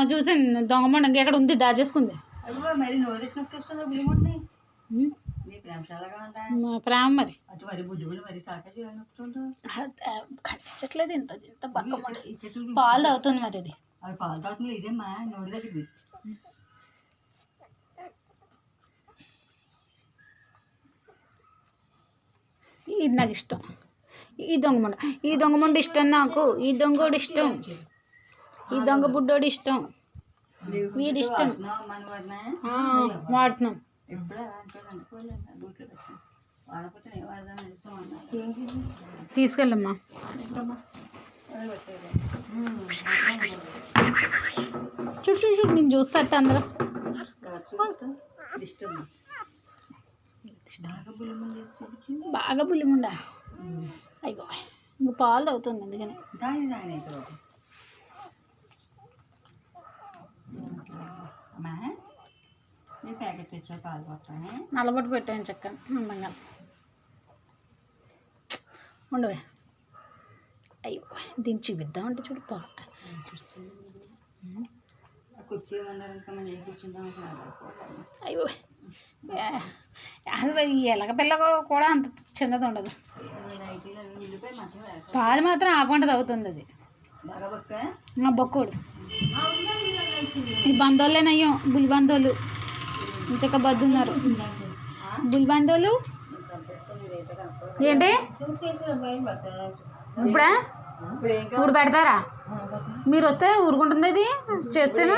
చూసాను దొంగమండ ఎక్కడ ఉంది దాచేసుకుంది మరి నోరెట్ నొక్కేస్తున్నా భీముడిని నీ ప్రేమ చాలాగా ఉంటాయి ప్రేమ మరి అటు మరి బుద్ధి మరి తాకట్టు నొక్కుతుంటా కనిపించట్లేదు ఇంత ఇంత పక్క పాలు అవుతుంది మరి అది అది పాలు తాగుతుంది ఇదేమ్మా నోడి దగ్గర ఇది నాకు ఇష్టం ఈ దొంగమండ ఇష్టం నాకు ఈ దొంగోడు ఇష్టం ఈ దొంగ బుడ్డోడు ఇష్టం వీడి ఇష్టం వాడుతున్నాను తీసుకెళ్ళమ్మా చూడు చూడు చూడు నేను చూస్తా అట్ట అందరూ బాగా పులిముండా అయిపో ఇంక పాలు అవుతుంది అందుకని ప్యాకెట్ తెచ్చా పాలు పట్టానే నల్లబొట్టు పెట్టాను చక్కని అందంగా ఉండవే అయ్యో దీన్ని చూపిద్దామంటే చూడు పా కుర్చీ మందరం కూర్చుందాం అయ్యో అసలు ఈ ఎలక పిల్ల కూడా అంత చిన్నది ఉండదు పాలు మాత్రం ఆపంటది అవుతుంది అది మా బొక్కోడు ఈ బంధువులేనయ్యో బులి బంధువులు ఇంచక్క బద్దున్నారు బులి బంధువులు ఏంటి ఇప్పుడా ఇప్పుడు పెడతారా మీరు వస్తే ఊరుకుంటుంది ఇది చేస్తేనా